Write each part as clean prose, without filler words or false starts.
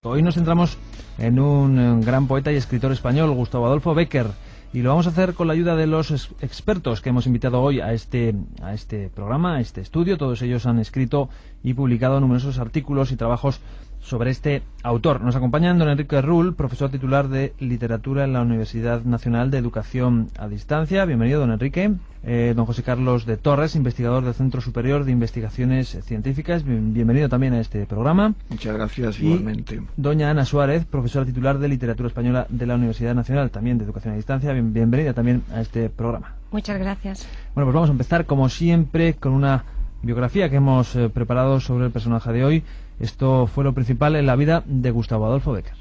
Hoy nos centramos en un gran poeta y escritor español, Gustavo Adolfo Bécquer, y lo vamos a hacer con la ayuda de los expertos que hemos invitado hoy a este programa, a este estudio. Todos ellos han escrito y publicado numerosos artículos y trabajos sobre este autor. Nos acompañan don Enrique Rull, profesor titular de Literatura en la Universidad Nacional de Educación a Distancia. Bienvenido, don Enrique. Don José Carlos de Torres, investigador del Centro Superior de Investigaciones Científicas. Bienvenido también a este programa. Muchas gracias, igualmente. Doña Ana Suárez, profesora titular de Literatura Española de la Universidad Nacional, también de Educación a Distancia. Bienvenida también a este programa. Muchas gracias. Bueno, pues vamos a empezar, como siempre, con una biografía que hemos preparado sobre el personaje de hoy. Esto fue lo principal en la vida de Gustavo Adolfo Bécquer.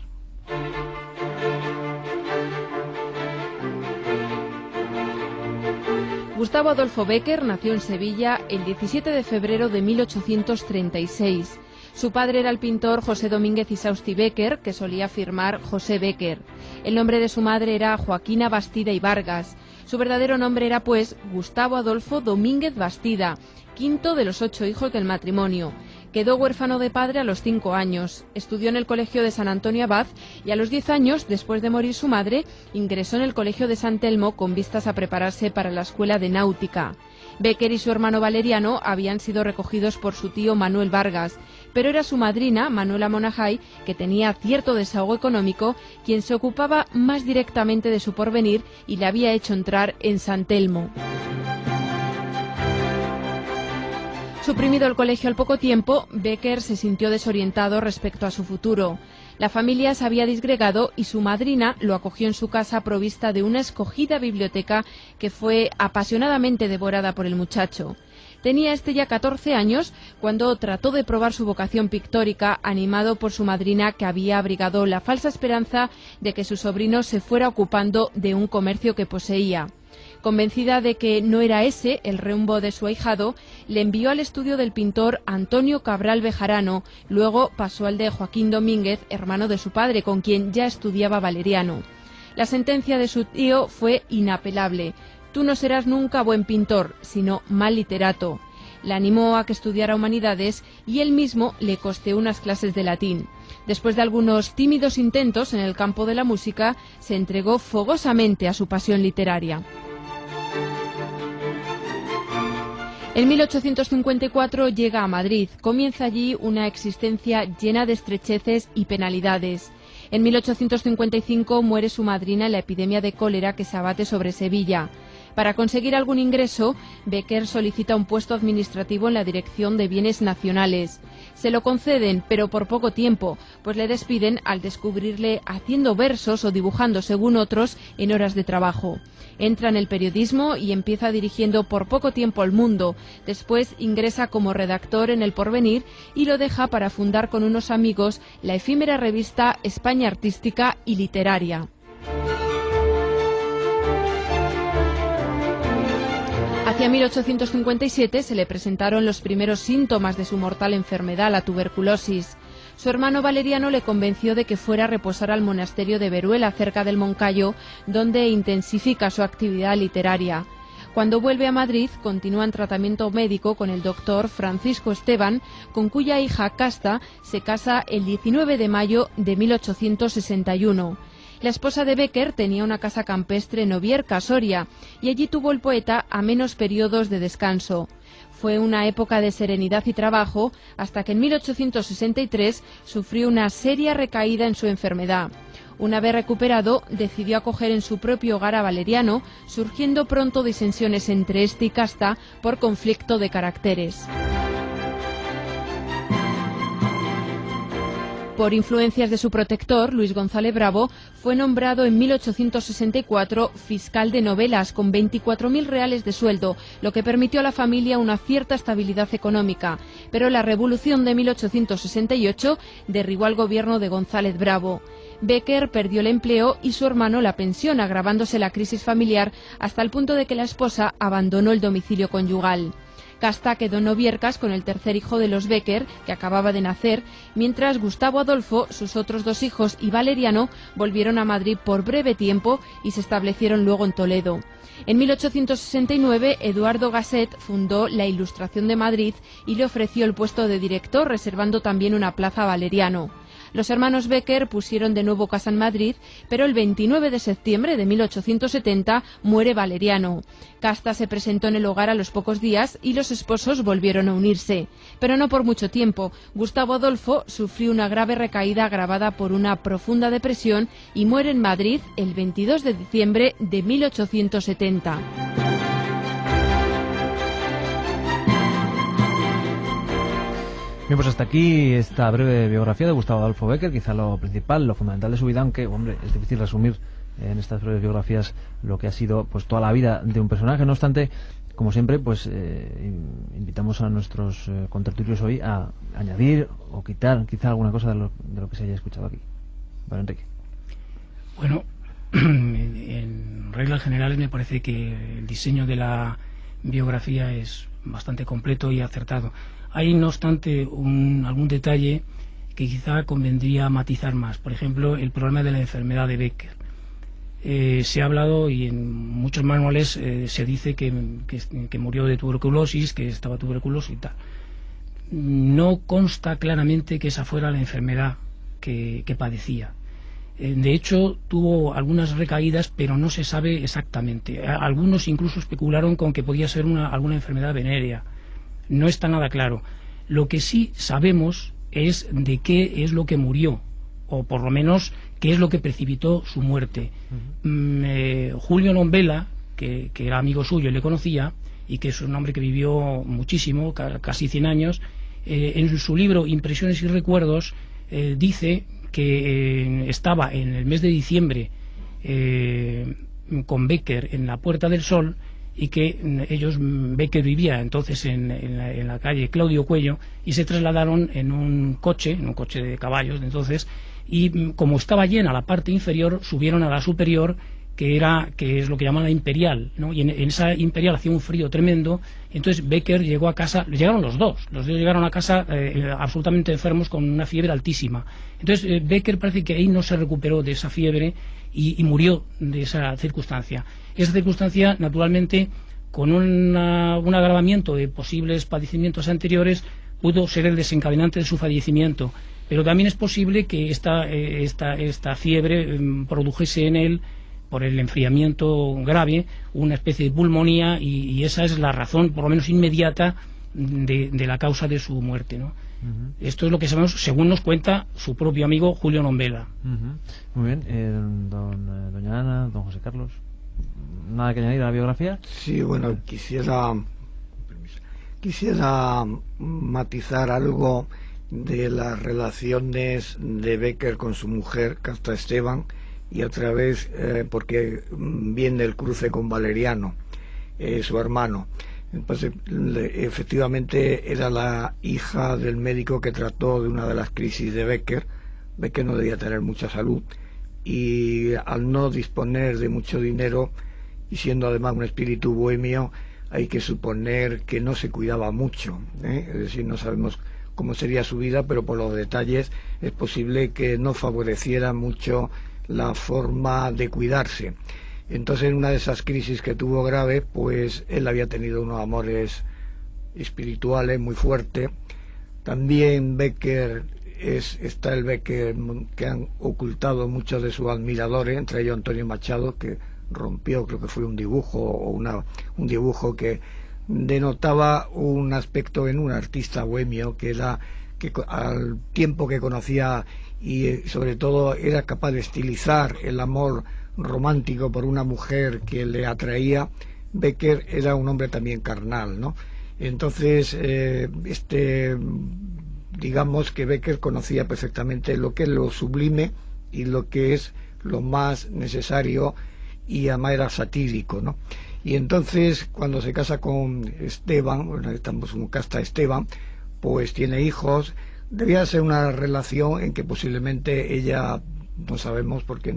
Gustavo Adolfo Bécquer nació en Sevilla el 17 de febrero de 1836. Su padre era el pintor José Domínguez Isausti Bécquer, que solía firmar José Bécquer. El nombre de su madre era Joaquina Bastida y Vargas. Su verdadero nombre era, pues, Gustavo Adolfo Domínguez Bastida, quinto de los 8 hijos del matrimonio. Quedó huérfano de padre a los 5 años. Estudió en el colegio de San Antonio Abad y a los 10 años, después de morir su madre, ingresó en el colegio de San Telmo con vistas a prepararse para la escuela de náutica. Bécquer y su hermano Valeriano habían sido recogidos por su tío Manuel Vargas, pero era su madrina, Manuela Monajay, que tenía cierto desahogo económico, quien se ocupaba más directamente de su porvenir y le había hecho entrar en San Telmo. Suprimido el colegio al poco tiempo, Bécquer se sintió desorientado respecto a su futuro. La familia se había disgregado y su madrina lo acogió en su casa provista de una escogida biblioteca que fue apasionadamente devorada por el muchacho. Tenía este ya 14 años cuando trató de probar su vocación pictórica, animado por su madrina, que había abrigado la falsa esperanza de que su sobrino se fuera ocupando de un comercio que poseía. Convencida de que no era ese el rumbo de su ahijado, le envió al estudio del pintor Antonio Cabral Bejarano, luego pasó al de Joaquín Domínguez, hermano de su padre, con quien ya estudiaba Valeriano. La sentencia de su tío fue inapelable: tú no serás nunca buen pintor, sino mal literato. Le animó a que estudiara humanidades y él mismo le costeó unas clases de latín. Después de algunos tímidos intentos en el campo de la música, se entregó fogosamente a su pasión literaria. En 1854 llega a Madrid. Comienza allí una existencia llena de estrecheces y penalidades. En 1855 muere su madrina en la epidemia de cólera que se abate sobre Sevilla. Para conseguir algún ingreso, Bécquer solicita un puesto administrativo en la Dirección de Bienes Nacionales. Se lo conceden, pero por poco tiempo, pues le despiden al descubrirle haciendo versos o dibujando, según otros, en horas de trabajo. Entra en el periodismo y empieza dirigiendo por poco tiempo El Mundo. Después ingresa como redactor en El Porvenir y lo deja para fundar con unos amigos la efímera revista España Artística y Literaria. Hacia 1857 se le presentaron los primeros síntomas de su mortal enfermedad, la tuberculosis. Su hermano Valeriano le convenció de que fuera a reposar al monasterio de Veruela, cerca del Moncayo, donde intensifica su actividad literaria. Cuando vuelve a Madrid, continúa en tratamiento médico con el doctor Francisco Esteban, con cuya hija Casta se casa el 19 de mayo de 1861. La esposa de Bécquer tenía una casa campestre en Ovierca, Soria, y allí tuvo el poeta a menos periodos de descanso. Fue una época de serenidad y trabajo, hasta que en 1863 sufrió una seria recaída en su enfermedad. Una vez recuperado, decidió acoger en su propio hogar a Valeriano, surgiendo pronto disensiones entre este y Casta por conflicto de caracteres. Por influencias de su protector, Luis González Bravo, fue nombrado en 1864 fiscal de novelas con 24.000 reales de sueldo, lo que permitió a la familia una cierta estabilidad económica. Pero la revolución de 1868 derribó al gobierno de González Bravo. Bécquer perdió el empleo y su hermano la pensión, agravándose la crisis familiar hasta el punto de que la esposa abandonó el domicilio conyugal. Casta quedó en Oviercas con el tercer hijo de los Bécquer, que acababa de nacer, mientras Gustavo Adolfo, sus otros 2 hijos y Valeriano volvieron a Madrid por breve tiempo y se establecieron luego en Toledo. En 1869, Eduardo Gasset fundó la Ilustración de Madrid y le ofreció el puesto de director, reservando también una plaza a Valeriano. Los hermanos Becker pusieron de nuevo casa en Madrid, pero el 29 de septiembre de 1870 muere Valeriano. Casta se presentó en el hogar a los pocos días y los esposos volvieron a unirse. Pero no por mucho tiempo. Gustavo Adolfo sufrió una grave recaída agravada por una profunda depresión y muere en Madrid el 22 de diciembre de 1870. Bien, pues hasta aquí esta breve biografía de Gustavo Adolfo Bécquer, quizá lo principal, lo fundamental de su vida, aunque, hombre, es difícil resumir en estas breves biografías lo que ha sido pues toda la vida de un personaje. No obstante, como siempre, pues invitamos a nuestros contertulios hoy a añadir o quitar quizá alguna cosa de lo que se haya escuchado aquí. Bueno, Enrique. Bueno, en reglas generales me parece que el diseño de la biografía es bastante completo y acertado. Hay, no obstante, algún detalle que quizá convendría matizar más. Por ejemplo, el problema de la enfermedad de Bécquer. Se ha hablado y en muchos manuales se dice que murió de tuberculosis, que estaba tuberculoso y tal. No consta claramente que esa fuera la enfermedad que padecía. De hecho, tuvo algunas recaídas, pero no se sabe exactamente. Algunos incluso especularon con que podía ser alguna enfermedad venérea. No está nada claro. Lo que sí sabemos es de qué es lo que murió, o por lo menos qué es lo que precipitó su muerte. Julio Nombela, que era amigo suyo y le conocía, y que es un hombre que vivió muchísimo, casi 100 años, en su libro Impresiones y Recuerdos dice que estaba en el mes de diciembre con Bécquer en la Puerta del Sol, y que Bécquer vivía entonces en la calle Claudio Cuello, y se trasladaron en un coche de caballos de entonces, y como estaba llena la parte inferior, subieron a la superior, que es lo que llaman la Imperial, ¿no? Y en esa Imperial hacía un frío tremendo. Entonces Bécquer llegó a casa, llegaron los dos llegaron a casa absolutamente enfermos, con una fiebre altísima. Entonces Bécquer parece que ahí no se recuperó de esa fiebre y murió de esa circunstancia. Esa circunstancia, naturalmente, con un agravamiento de posibles padecimientos anteriores, pudo ser el desencadenante de su fallecimiento. Pero también es posible que esta fiebre produjese en él, por el enfriamiento grave, una especie de pulmonía, y esa es la razón, por lo menos inmediata, de la causa de su muerte, ¿no? Esto es lo que sabemos, según nos cuenta su propio amigo Julio Nombela. Muy bien. Doña Ana, don José Carlos, ¿nada que añadir a la biografía? Sí, bueno, quisiera matizar algo de las relaciones de Bécquer con su mujer, Casta Esteban, y otra vez porque viene el cruce con Valeriano, su hermano. Entonces, efectivamente era la hija del médico que trató de una de las crisis de Bécquer. Bécquer no debía tener mucha salud, y al no disponer de mucho dinero, y siendo además un espíritu bohemio, hay que suponer que no se cuidaba mucho, Es decir, no sabemos cómo sería su vida, pero por los detalles es posible que no favoreciera mucho la forma de cuidarse. Entonces, en una de esas crisis que tuvo grave, pues él había tenido unos amores espirituales muy fuertes. También Bécquer está el Bécquer que han ocultado muchos de sus admiradores, entre ellos Antonio Machado, que rompió, creo que fue un dibujo, o un dibujo que denotaba un aspecto en un artista bohemio, que al tiempo que conocía, y sobre todo era capaz de estilizar el amor romántico por una mujer que le atraía. Bécquer era un hombre también carnal, ¿no? Entonces, digamos que Bécquer conocía perfectamente lo que es lo sublime y lo que es lo más necesario, y además era satírico, ¿no? Y entonces, cuando se casa con Esteban, bueno, estamos con Casta Esteban, pues tiene hijos. Debía ser una relación en que posiblemente ella, no sabemos porque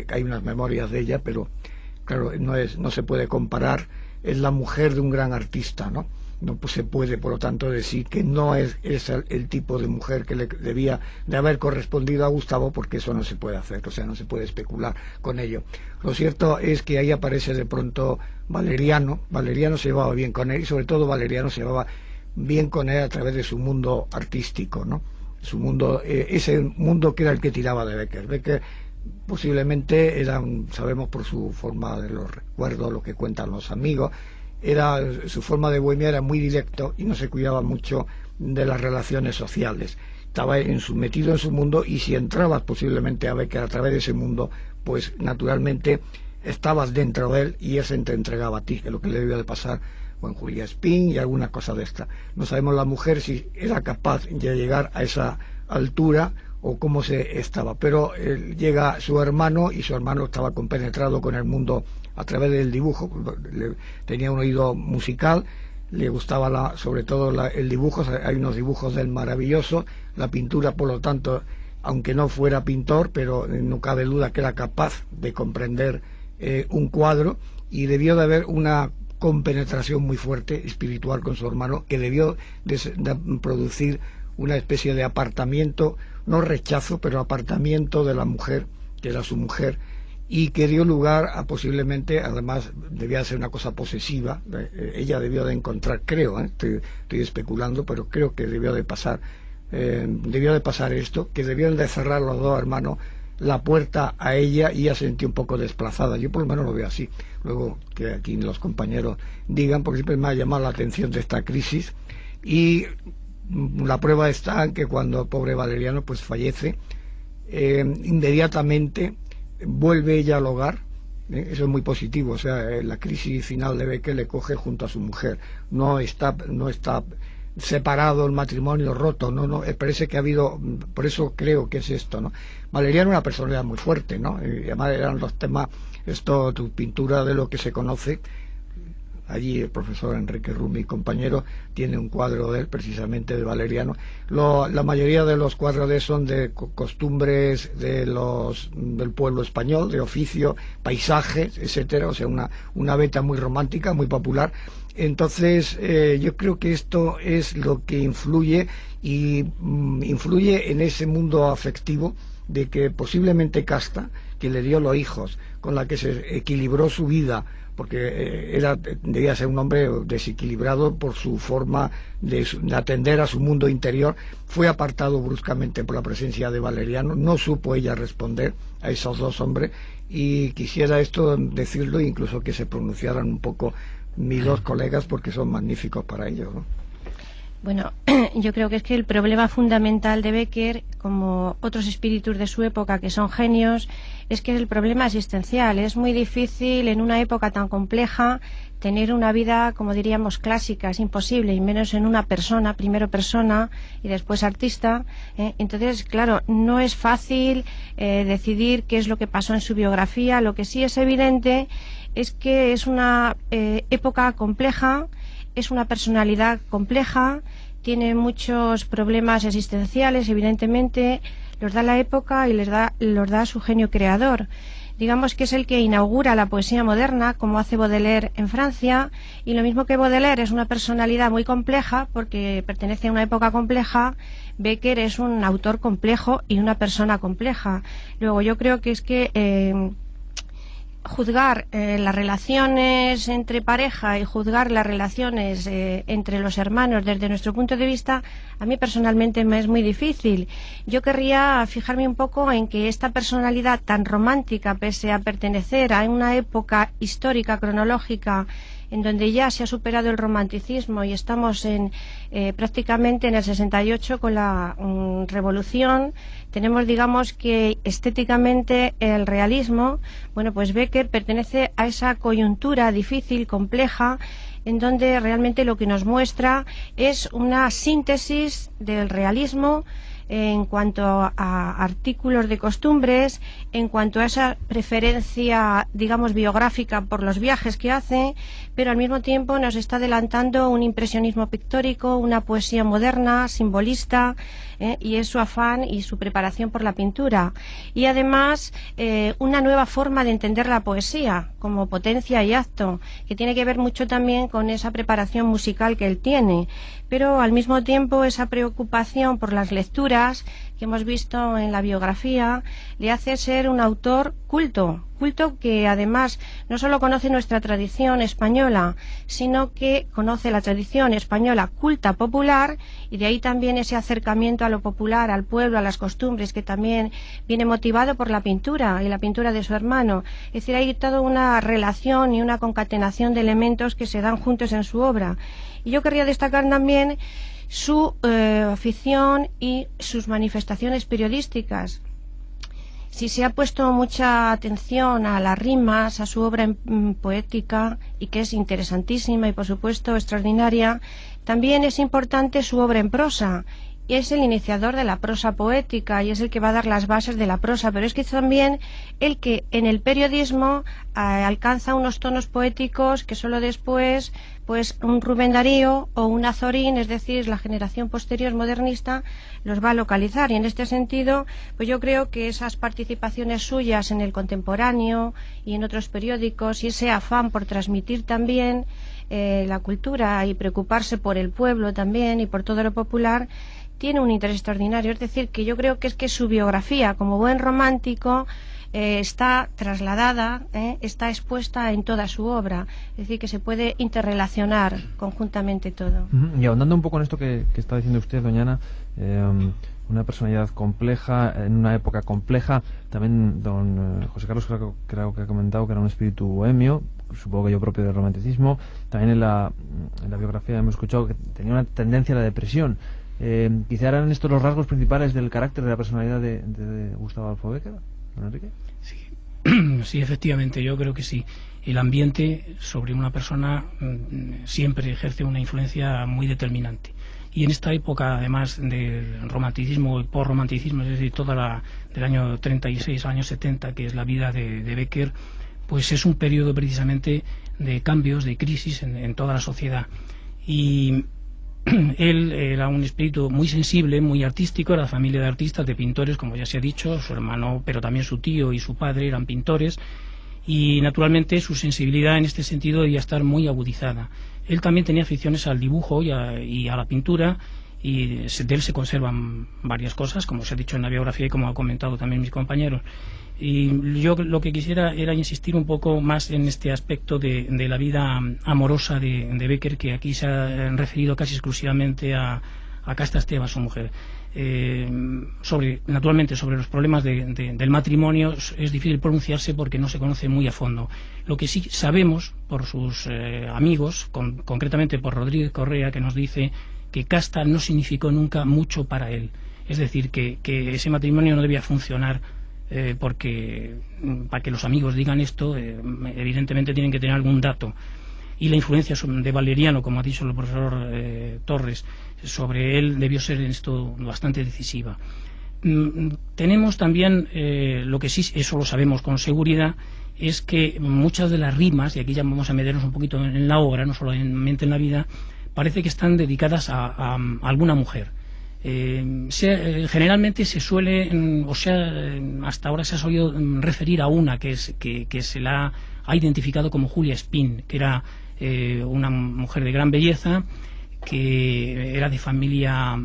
hay unas memorias de ella, pero claro, no se puede comparar. Es la mujer de un gran artista, ¿no? No se puede, por lo tanto, decir que no es el tipo de mujer que le debía de haber correspondido a Gustavo, porque eso no se puede hacer, o sea, no se puede especular con ello. Lo cierto es que ahí aparece de pronto Valeriano. Valeriano se llevaba bien con él, y sobre todo Valeriano se llevaba bien con él a través de su mundo artístico, ¿no? su mundo, ese mundo que era el que tiraba de Becker. Becker posiblemente era, sabemos por su forma de los recuerdos, lo que cuentan los amigos, su forma de bohemia era muy directo y no se cuidaba mucho de las relaciones sociales. Estaba metido en su mundo, y si entrabas posiblemente a Becker a través de ese mundo, pues naturalmente estabas dentro de él y él se te entregaba a ti, que es lo que le debió de pasar con Julia Spin y alguna cosa de esta. No sabemos la mujer si era capaz de llegar a esa altura o cómo se estaba, pero llega su hermano, y su hermano estaba compenetrado con el mundo a través del dibujo, tenía un oído musical, le gustaba sobre todo el dibujo, hay unos dibujos del maravilloso, la pintura, por lo tanto, aunque no fuera pintor, pero no cabe duda que era capaz de comprender un cuadro, y debió de haber una compenetración muy fuerte espiritual con su hermano, que debió de producir una especie de apartamiento, no rechazo, pero apartamiento de la mujer, que era su mujer, y que dio lugar a posiblemente, además debía ser una cosa posesiva, ella debió de encontrar, creo, estoy especulando, pero creo que debió de pasar esto, que debieron de cerrar los dos hermanos la puerta a ella, y ella se sentía un poco desplazada. Yo por lo menos lo veo así, luego que aquí los compañeros digan, porque siempre me ha llamado la atención de esta crisis, y la prueba está en que cuando el pobre Valeriano pues fallece, inmediatamente vuelve ella al hogar. Eso es muy positivo, o sea, la crisis final de Becker le coge junto a su mujer, no está separado, el matrimonio roto, no, parece que ha habido, por eso creo que es esto, ¿no? Valeriano era una personalidad muy fuerte, ¿no? Y además eran los temas, tu pintura, de lo que se conoce. Allí el profesor Enrique Rumi, compañero, tiene un cuadro de él, precisamente de Valeriano. La mayoría de los cuadros de él son de costumbres del pueblo español, de oficio, paisajes, etcétera, o sea, una beta muy romántica, muy popular. Entonces, yo creo que esto es lo que influye en ese mundo afectivo, de que posiblemente Casta, que le dio los hijos, con la que se equilibró su vida, porque debía ser un hombre desequilibrado por su forma de atender a su mundo interior, fue apartado bruscamente por la presencia de Valeriano. No supo ella responder a esos dos hombres, y quisiera esto decirlo, incluso que se pronunciaran un poco mis dos colegas, porque son magníficos para ellos, ¿no? Bueno, yo creo que es que el problema fundamental de Becker, como otros espíritus de su época que son genios, es que es el problema existencial. Es muy difícil en una época tan compleja tener una vida, como diríamos, clásica. Es imposible, y menos en una persona, primero persona y después artista. Entonces, claro, no es fácil decidir qué es lo que pasó en su biografía. Lo que sí es evidente es que es una época compleja, es una personalidad compleja, tiene muchos problemas existenciales, evidentemente, los da la época y los da su genio creador. Digamos que es el que inaugura la poesía moderna, como hace Baudelaire en Francia, y lo mismo que Baudelaire es una personalidad muy compleja, porque pertenece a una época compleja, Becker es un autor complejo y una persona compleja. Luego, yo creo que es que juzgar las relaciones entre pareja y juzgar las relaciones entre los hermanos desde nuestro punto de vista, a mí personalmente me es muy difícil. Yo querría fijarme un poco en que esta personalidad tan romántica, pese a pertenecer a una época histórica, cronológica, en donde ya se ha superado el romanticismo y estamos prácticamente en el 68 con la revolución, tenemos, digamos, que estéticamente el realismo. Bueno, pues Becker pertenece a esa coyuntura difícil, compleja, en donde realmente lo que nos muestra es una síntesis del realismo en cuanto a artículos de costumbres, en cuanto a esa preferencia, digamos, biográfica por los viajes que hace, pero al mismo tiempo nos está adelantando un impresionismo pictórico, una poesía moderna, simbolista, y es su afán y su preparación por la pintura. Y además una nueva forma de entender la poesía como potencia y acto, que tiene que ver mucho también con esa preparación musical que él tiene, pero al mismo tiempo esa preocupación por las lecturas lecturas que hemos visto en la biografía le hace ser un autor culto que además no solo conoce nuestra tradición española, sino que conoce la tradición española culta popular, y de ahí también ese acercamiento a lo popular, al pueblo, a las costumbres, que también viene motivado por la pintura y la pintura de su hermano. Es decir, hay toda una relación y una concatenación de elementos que se dan juntos en su obra. Y yo querría destacar también su afición y sus manifestaciones periodísticas. Si se ha puesto mucha atención a las rimas, a su obra poética, y que es interesantísima y por supuesto extraordinaria, también es importante su obra en prosa. Y es el iniciador de la prosa poética y es el que va a dar las bases de la prosa, pero es que también el que en el periodismo alcanza unos tonos poéticos que solo después pues un Rubén Darío o un Azorín, es decir, la generación posterior modernista, los va a localizar. Y en este sentido, pues yo creo que esas participaciones suyas en el Contemporáneo y en otros periódicos, y ese afán por transmitir también la cultura y preocuparse por el pueblo también y por todo lo popular, tiene un interés extraordinario. Es decir, que yo creo que es que su biografía, como buen romántico, está trasladada, está expuesta en toda su obra. Es decir, que se puede interrelacionar conjuntamente todo. Y ahondando un poco en esto que está diciendo usted, doña Ana, una personalidad compleja, en una época compleja. También don José Carlos creo que ha comentado que era un espíritu bohemio, supongo que yo propio del romanticismo. También en la biografía hemos escuchado que tenía una tendencia a la depresión. Quizá eran estos los rasgos principales del carácter de la personalidad de Gustavo Adolfo Bécquer, don Enrique. Sí, efectivamente, yo creo que sí. El ambiente sobre una persona siempre ejerce una influencia muy determinante. Y en esta época, además del romanticismo y posromanticismo, es decir, del año 36 al año 70, que es la vida de Bécquer, pues es un periodo precisamente de cambios, de crisis en toda la sociedad. Y él era un espíritu muy sensible, muy artístico, era familia de artistas, de pintores, como ya se ha dicho, su hermano, pero también su tío y su padre eran pintores, y naturalmente su sensibilidad en este sentido debía estar muy agudizada. Él también tenía aficiones al dibujo y a la pintura, y de él se conservan varias cosas, como se ha dicho en la biografía y como han comentado también mis compañeros. Y yo lo que quisiera era insistir un poco más en este aspecto de la vida amorosa de Bécquer, que aquí se ha referido casi exclusivamente a Casta Esteban, su mujer. Naturalmente, sobre los problemas del matrimonio es difícil pronunciarse porque no se conoce muy a fondo. Lo que sí sabemos por sus amigos, concretamente por Rodríguez Correa, que nos dice que Casta no significó nunca mucho para él. Es decir, que ese matrimonio no debía funcionar porque para que los amigos digan esto, evidentemente tienen que tener algún dato. Y la influencia de Valeriano, como ha dicho el profesor Torres, sobre él debió ser en esto bastante decisiva. Tenemos también, lo que sí, eso lo sabemos con seguridad, es que muchas de las rimas, y aquí ya vamos a meternos un poquito en la obra, no solamente en la vida, parece que están dedicadas a alguna mujer. Generalmente se suele, hasta ahora se ha solido referir a una que se la ha identificado como Julia Spin, que era una mujer de gran belleza, que era de familia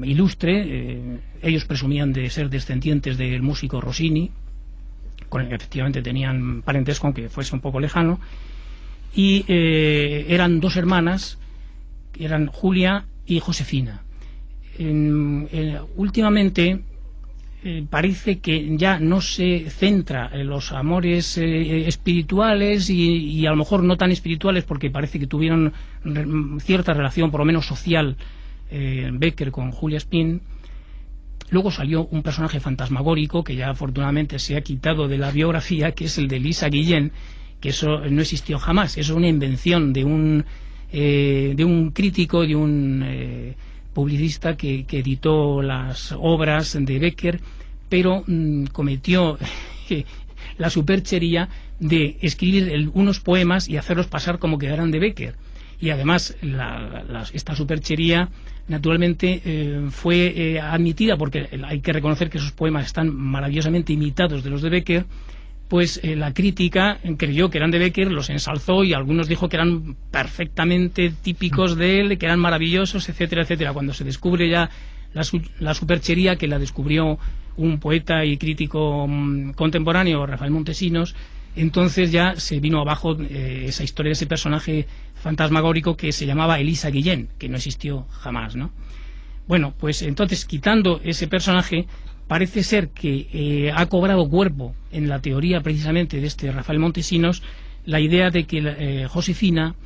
ilustre. Ellos presumían de ser descendientes del músico Rossini, con el que efectivamente tenían parentesco, aunque fuese un poco lejano, y eran dos hermanas, que eran Julia y Josefina. Últimamente parece que ya no se centra en los amores espirituales y a lo mejor no tan espirituales, porque parece que tuvieron cierta relación, por lo menos social, Bécquer con Julia Spin. Luego salió un personaje fantasmagórico que ya afortunadamente se ha quitado de la biografía, que es el de Lisa Guillén, que eso no existió jamás. Eso es una invención de un crítico, de un publicista que editó las obras de Bécquer, pero cometió la superchería de escribir unos poemas y hacerlos pasar como que eran de Bécquer. Y además esta superchería naturalmente fue admitida, porque hay que reconocer que esos poemas están maravillosamente imitados de los de Bécquer. Pues la crítica creyó que eran de Bécquer, los ensalzó, y algunos dijo que eran perfectamente típicos de él, que eran maravillosos, etcétera, etcétera. Cuando se descubre ya la superchería que la descubrió un poeta y crítico contemporáneo, Rafael Montesinos. Entonces ya se vino abajo esa historia de ese personaje fantasmagórico que se llamaba Elisa Guillén, que no existió jamás, ¿no? Bueno, pues entonces, quitando ese personaje, parece ser que ha cobrado cuerpo en la teoría precisamente de este Rafael Montesinos la idea de que Josefina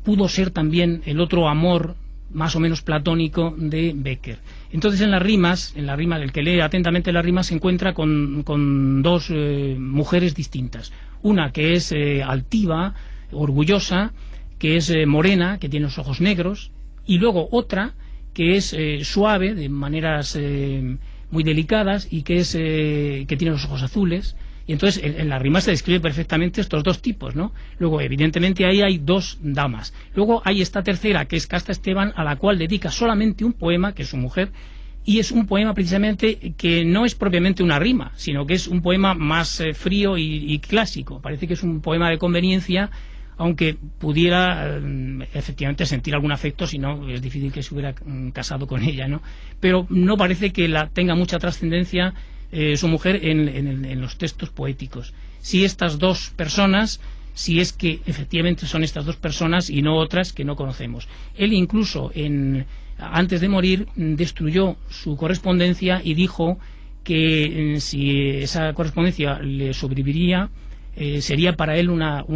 pudo ser también el otro amor más o menos platónico de Bécquer. Entonces en las rimas, el que lee atentamente las rimas se encuentra con dos mujeres distintas. Una que es altiva, orgullosa, que es morena, que tiene los ojos negros, y luego otra que es suave, de maneras muy delicadas, y que tiene los ojos azules. Y entonces en la rima se describe perfectamente estos dos tipos, ¿no? Luego, evidentemente, ahí hay dos damas. Luego hay esta tercera, que es Casta Esteban, a la cual dedica solamente un poema, que es su mujer, y es un poema precisamente que no es propiamente una rima, sino que es un poema más frío y clásico. Parece que es un poema de conveniencia, aunque pudiera efectivamente sentir algún afecto, si no es difícil que se hubiera casado con ella, ¿no? Pero no parece que tenga mucha trascendencia su mujer en los textos poéticos. Si estas dos personas, si es que efectivamente son estas dos personas y no otras que no conocemos. Él incluso antes de morir destruyó su correspondencia y dijo que si esa correspondencia le sobreviviría sería para él una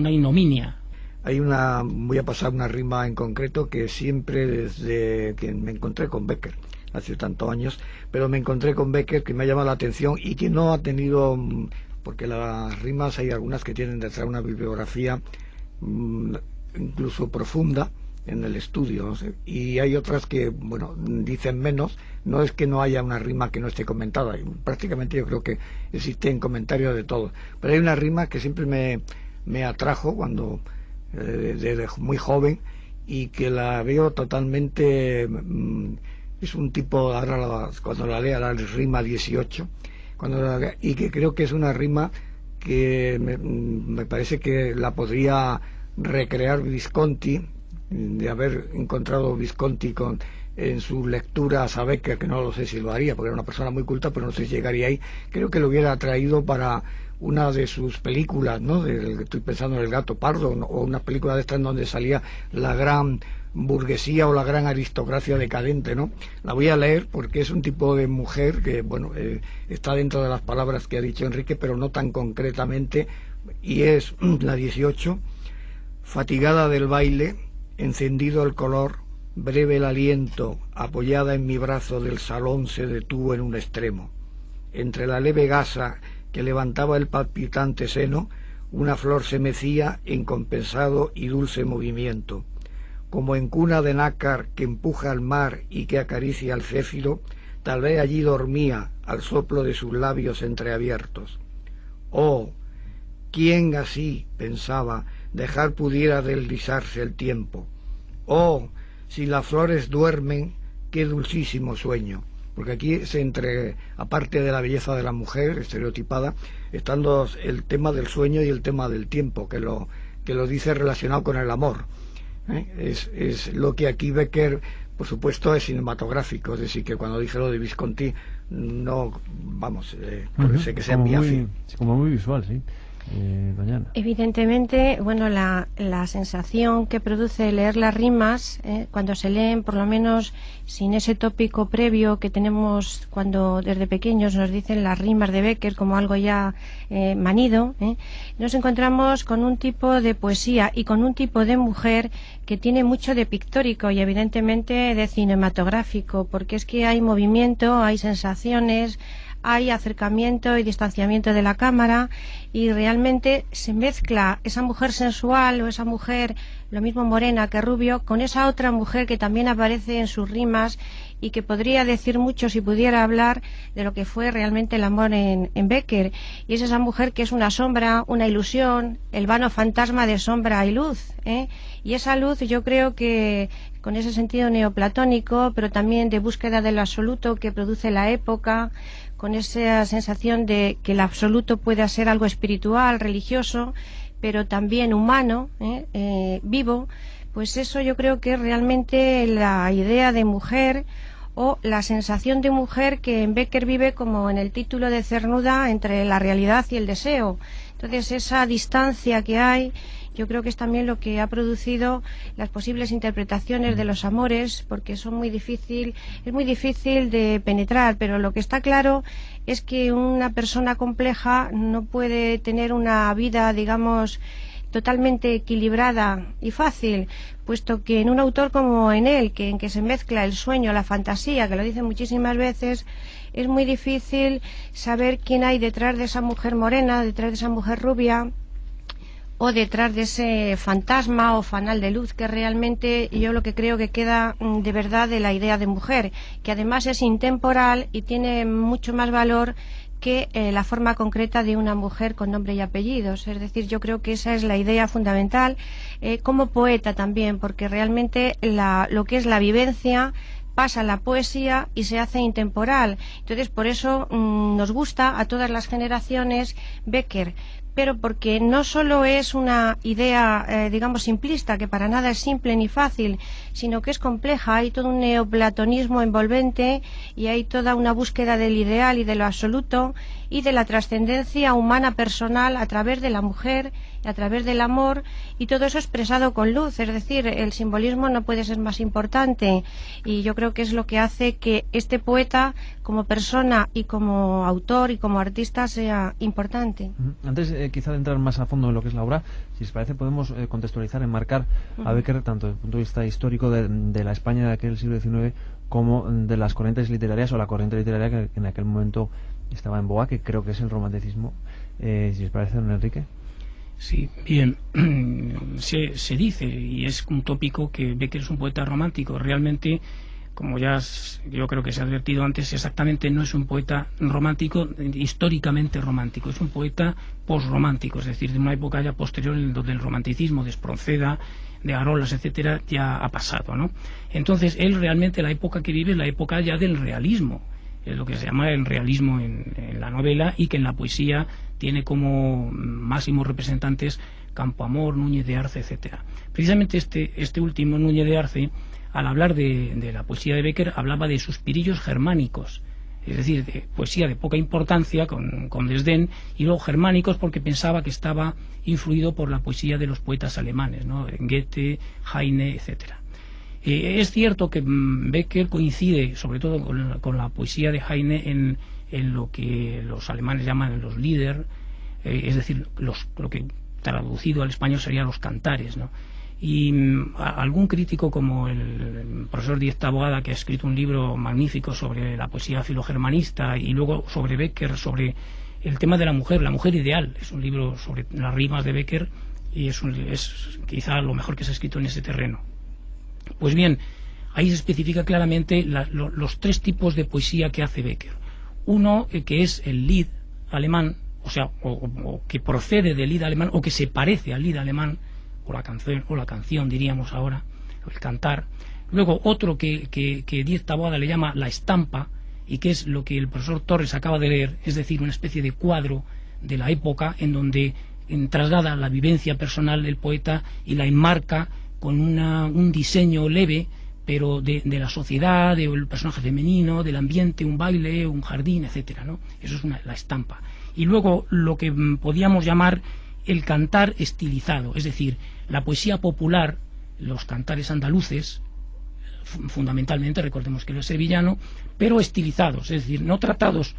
ignominia. Voy a pasar una rima en concreto que siempre desde que me encontré con Bécquer hace tantos años, pero me encontré con Bécquer, que me ha llamado la atención y que no ha tenido, porque las rimas hay algunas que tienen detrás una bibliografía incluso profunda en el estudio, ¿no? Y hay otras que, bueno, dicen menos. No es que no haya una rima que no esté comentada, prácticamente yo creo que existen comentarios de todo, pero hay una rima que siempre me atrajo cuando desde muy joven, y que la veo totalmente es un tipo, ahora cuando la lea la rima 18, y que creo que es una rima que me parece que la podría recrear Visconti, de haber encontrado Visconti en sus lecturas a Bécquer, que no lo sé si lo haría, porque era una persona muy culta, pero no sé si llegaría ahí. Creo que lo hubiera traído para una de sus películas, ¿no? Estoy pensando en El gato pardo, o una película de estas en donde salía la gran burguesía o la gran aristocracia decadente, ¿no? La voy a leer porque es un tipo de mujer que, bueno, está dentro de las palabras que ha dicho Enrique, pero no tan concretamente, y es la 18. Fatigada del baile, encendido el color, breve el aliento, apoyada en mi brazo del salón se detuvo en un extremo. Entre la leve gasa que levantaba el palpitante seno, una flor se mecía en compensado y dulce movimiento. Como en cuna de nácar que empuja al mar y que acaricia al céfiro, tal vez allí dormía al soplo de sus labios entreabiertos. Oh, ¿quién así, pensaba, dejar pudiera deslizarse el tiempo? Oh, si las flores duermen, qué dulcísimo sueño. Porque aquí aparte de la belleza de la mujer estereotipada, están el tema del sueño y el tema del tiempo, que lo dice relacionado con el amor. Es lo que aquí Bécquer, por supuesto, es cinematográfico. Es decir, que cuando dije lo de Visconti, no, vamos, sé que sea como muy visual, sí. Doña Ana. Evidentemente, bueno, la sensación que produce leer las rimas, cuando se leen, por lo menos sin ese tópico previo que tenemos cuando desde pequeños nos dicen las rimas de Bécquer como algo ya manido, nos encontramos con un tipo de poesía y con un tipo de mujer que tiene mucho de pictórico y evidentemente de cinematográfico, porque es que hay movimiento, hay sensaciones, hay acercamiento y distanciamiento de la cámara, y realmente se mezcla esa mujer sensual o esa mujer, lo mismo morena que rubio, con esa otra mujer que también aparece en sus rimas y que podría decir mucho si pudiera hablar de lo que fue realmente el amor en Bécquer. Y es esa mujer que es una sombra, una ilusión, el vano fantasma de sombra y luz, y esa luz, yo creo que con ese sentido neoplatónico, pero también de búsqueda del absoluto que produce la época, con esa sensación de que el absoluto puede ser algo espiritual, religioso, pero también humano, vivo, pues eso yo creo que es realmente la idea de mujer o la sensación de mujer que en Becker vive como en el título de Cernuda entre la realidad y el deseo. Entonces esa distancia que hay yo creo que es también lo que ha producido las posibles interpretaciones de los amores, porque son es muy difícil de penetrar, pero lo que está claro es que una persona compleja no puede tener una vida, digamos, totalmente equilibrada y fácil, puesto que en un autor como en él, en que se mezcla el sueño, la fantasía, que lo dice muchísimas veces, es muy difícil saber quién hay detrás de esa mujer morena, detrás de esa mujer rubia, o detrás de ese fantasma o fanal de luz, que realmente yo lo que creo que queda de verdad de la idea de mujer, que además es intemporal y tiene mucho más valor que la forma concreta de una mujer con nombre y apellidos. Es decir, yo creo que esa es la idea fundamental, como poeta también, porque realmente lo que es la vivencia pasa a la poesía y se hace intemporal. Entonces, por eso nos gusta a todas las generaciones Becker, pero porque no solo es una idea, digamos, simplista, que para nada es simple ni fácil, sino que es compleja. Hay todo un neoplatonismo envolvente y hay toda una búsqueda del ideal y de lo absoluto y de la trascendencia humana personal a través de la mujer, a través del amor, y todo eso expresado con luz. Es decir, el simbolismo no puede ser más importante, y yo creo que es lo que hace que este poeta, como persona y como autor y como artista, sea importante. Antes quizá de entrar más a fondo en lo que es la obra, si os parece podemos contextualizar, enmarcar a Becker tanto desde el punto de vista histórico de la España de aquel siglo XIX como de las corrientes literarias, o la corriente literaria que en aquel momento estaba en boga, que creo que es el romanticismo. Si os parece, don Enrique. Sí, bien, se dice, y es un tópico, que Becker es un poeta romántico. Realmente, como yo creo que se ha advertido antes, exactamente no es un poeta romántico, históricamente romántico, es un poeta posromántico, es decir, de una época ya posterior en donde el romanticismo de Espronceda, de Arolas, etcétera, ya ha pasado, ¿no? Entonces, él realmente, la época que vive es la época ya del realismo, es lo que se llama el realismo en la novela, y que en la poesía tiene como máximos representantes Campoamor, Núñez de Arce, etcétera. Precisamente este último, Núñez de Arce, al hablar de la poesía de Becker, hablaba de suspirillos germánicos, es decir, de poesía de poca importancia, con desdén, y luego germánicos porque pensaba que estaba influido por la poesía de los poetas alemanes, ¿no? Goethe, Heine, etcétera. Es cierto que Becker coincide sobre todo con la poesía de Heine en lo que los alemanes llaman los Lieder, es decir, lo que traducido al español serían los cantares, ¿no? Y algún crítico, como el profesor Díez Taboada, que ha escrito un libro magnífico sobre la poesía filogermanista, y luego sobre Becker, sobre el tema de la mujer ideal, es un libro sobre las rimas de Becker, y es quizá lo mejor que se ha escrito en ese terreno. Pues bien, ahí se especifica claramente los tres tipos de poesía que hace Becker. Uno, que es el Lied alemán, o sea, o que procede del Lied alemán, o que se parece al Lied alemán, o la canción diríamos ahora, o el cantar. Luego otro que Díez Taboada le llama la estampa, y que es lo que el profesor Torres acaba de leer, es decir, una especie de cuadro de la época en donde traslada la vivencia personal del poeta y la enmarca con un diseño leve, pero de la sociedad, del personaje femenino, del ambiente, un baile, un jardín, etcétera, ¿no? Eso es la estampa. Y luego lo que podíamos llamar el cantar estilizado, es decir, la poesía popular, los cantares andaluces, fundamentalmente, recordemos que él es sevillano, pero estilizados, es decir, no tratados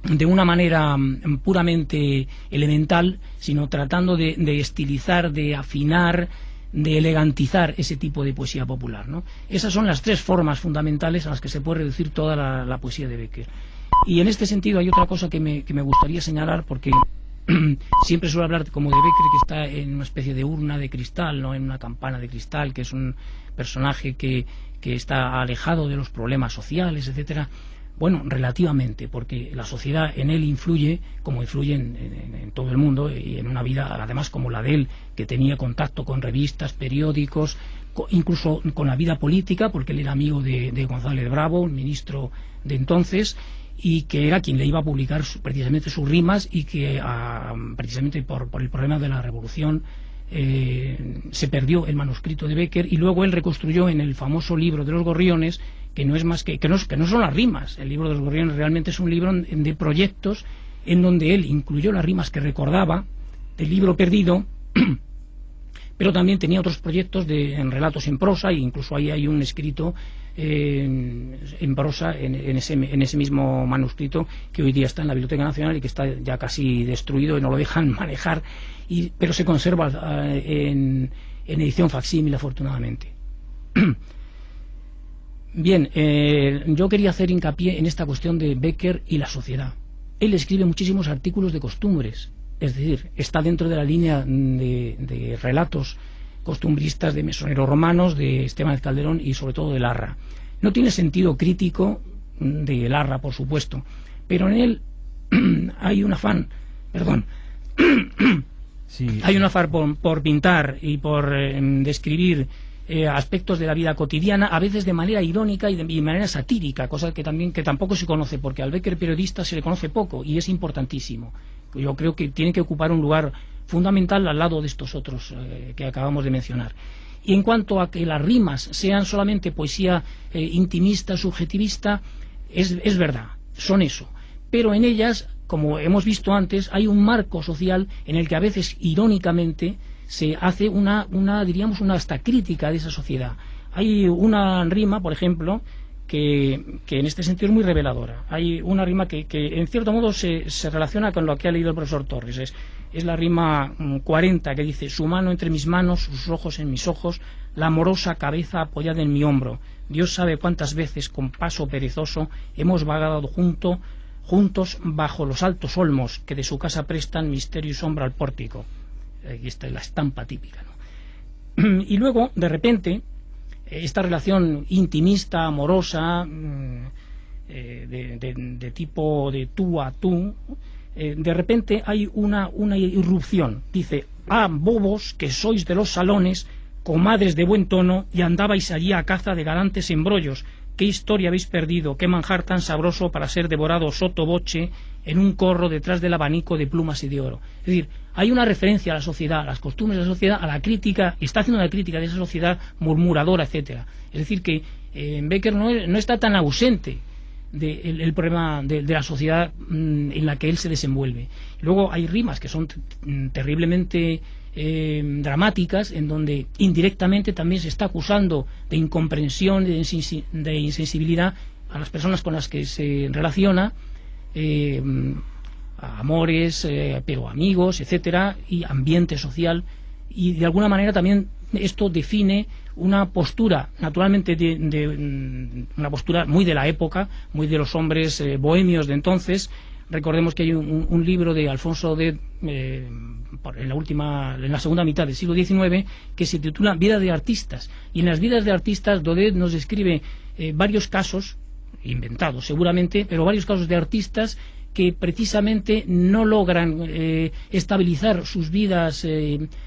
de una manera puramente elemental, sino tratando de estilizar, de afinar, de elegantizar ese tipo de poesía popular, ¿no? Esas son las tres formas fundamentales a las que se puede reducir toda la poesía de Becker. Y en este sentido hay otra cosa que me gustaría señalar, porque siempre suelo hablar como de Becker, que está en una especie de urna de cristal, no en una campana de cristal, que es un personaje que está alejado de los problemas sociales, etcétera. Bueno, relativamente, porque la sociedad en él influye, como influye en todo el mundo, y en una vida, además, como la de él, que tenía contacto con revistas, periódicos, incluso con la vida política, porque él era amigo de González Bravo, un ministro de entonces, y que era quien le iba a publicar precisamente sus rimas, y que precisamente por el problema de la revolución se perdió el manuscrito de Bécquer y luego él reconstruyó en el famoso libro de los Gorriones, que no es más que no son las rimas. El libro de los Gorriones realmente es un libro de proyectos en donde él incluyó las rimas que recordaba del libro perdido, pero también tenía otros proyectos en relatos en prosa, e incluso ahí hay un escrito en prosa en ese mismo manuscrito, que hoy día está en la Biblioteca Nacional y que está ya casi destruido y no lo dejan manejar, pero se conserva en edición facsímil, afortunadamente. Bien, yo quería hacer hincapié en esta cuestión de Bécquer y la sociedad. Él escribe muchísimos artículos de costumbres, es decir, está dentro de la línea de relatos costumbristas de mesoneros romanos, de Estébanez Calderón y sobre todo de Larra. No tiene sentido crítico de Larra, por supuesto, pero en él hay un afán, hay un afán por pintar y por describir aspectos de la vida cotidiana, a veces de manera irónica y de manera satírica, cosa que tampoco se conoce, porque al Bécquer periodista se le conoce poco y es importantísimo. Yo creo que tiene que ocupar un lugar fundamental al lado de estos otros que acabamos de mencionar. Y en cuanto a que las rimas sean solamente poesía intimista, subjetivista, es verdad, son eso, pero en ellas, como hemos visto antes, hay un marco social en el que a veces irónicamente se hace diríamos una hasta crítica de esa sociedad. Hay una rima, por ejemplo, que en este sentido es muy reveladora. Hay una rima que en cierto modo se relaciona con lo que ha leído el profesor Torres. Es la rima 40, que dice: su mano entre mis manos, sus ojos en mis ojos, la amorosa cabeza apoyada en mi hombro. Dios sabe cuántas veces con paso perezoso hemos vagado juntos bajo los altos olmos que de su casa prestan misterio y sombra al pórtico. Aquí está la estampa típica, ¿no? Y luego, de repente, esta relación intimista, amorosa, de tipo de tú a tú, de repente hay una irrupción. Dice: ah, bobos que sois de los salones, comadres de buen tono, y andabais allí a caza de galantes embrollos. ¿Qué historia habéis perdido? ¿Qué manjar tan sabroso para ser devorado sotto voce en un corro detrás del abanico de plumas y de oro? Es decir, hay una referencia a la sociedad, a las costumbres de la sociedad, a la crítica, está haciendo una crítica de esa sociedad murmuradora, etcétera. Es decir, que Bécquer no está tan ausente del problema de la sociedad en la que él se desenvuelve. Luego hay rimas que son terriblemente dramáticas, en donde indirectamente también se está acusando de incomprensión, de insensibilidad a las personas con las que se relaciona, a amores, pero amigos, etcétera, y ambiente social, y de alguna manera también esto define una postura, naturalmente una postura muy de la época, muy de los hombres bohemios de entonces. Recordemos que hay un libro de Alfonso Daudet en la segunda mitad del siglo XIX, que se titula Vida de artistas, y en las vidas de artistas Daudet nos describe varios casos, inventados seguramente, pero varios casos de artistas que precisamente no logran estabilizar sus vidas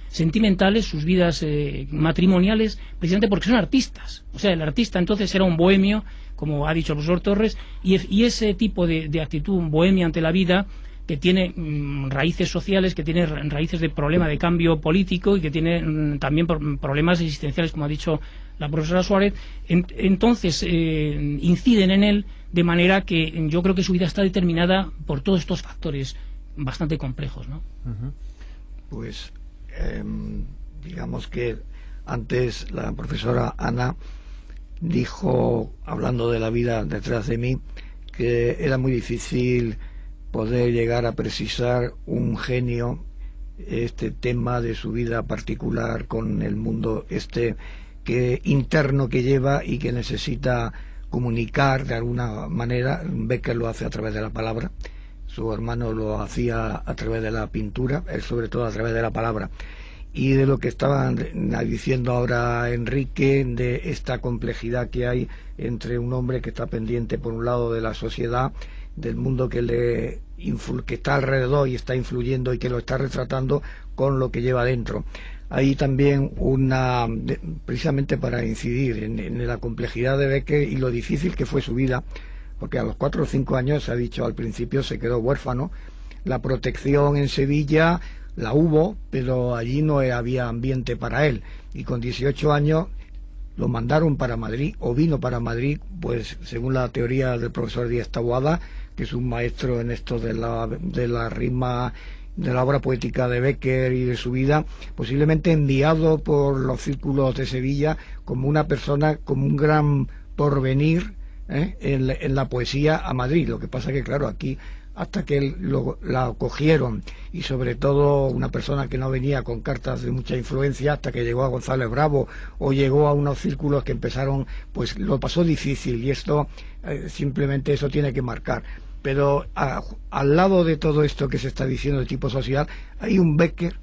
sentimentales, sus vidas matrimoniales, precisamente porque son artistas. O sea, el artista entonces era un bohemio, como ha dicho el profesor Torres, y ese tipo de actitud bohemia ante la vida, que tiene raíces sociales, que tiene raíces de problema de cambio político y que tiene también problemas existenciales, como ha dicho la profesora Suárez, entonces inciden en él, de manera que yo creo que su vida está determinada por todos estos factores bastante complejos, ¿no? Pues digamos que antes la profesora Ana dijo, hablando de la vida detrás de mí, que era muy difícil poder llegar a precisar un genio este tema de su vida particular con el mundo interno que lleva y que necesita comunicar de alguna manera. Bécquer lo hace a través de la palabra, su hermano lo hacía a través de la pintura, él sobre todo a través de la palabra. Y de lo que estaban diciendo ahora Enrique, de esta complejidad que hay entre un hombre que está pendiente por un lado de la sociedad, del mundo que está alrededor y está influyendo y que lo está retratando, con lo que lleva dentro. Hay también precisamente para incidir en la complejidad de Bécquer y lo difícil que fue su vida, porque a los 4 o 5 años, se ha dicho al principio, se quedó huérfano. La protección en Sevilla la hubo, pero allí no había ambiente para él, y con 18 años lo mandaron para Madrid, o vino para Madrid, pues según la teoría del profesor Díaz Taboada, que es un maestro en esto de la rima, de la obra poética de Bécquer y de su vida, posiblemente enviado por los círculos de Sevilla como una persona, como un gran porvenir en la poesía a Madrid. Lo que pasa que, claro, aquí, hasta que la acogieron, y sobre todo una persona que no venía con cartas de mucha influencia, hasta que llegó a González Bravo o llegó a unos círculos que empezaron, pues lo pasó difícil, y esto simplemente eso tiene que marcar. Pero al lado de todo esto que se está diciendo de tipo social, hay un Bécquer,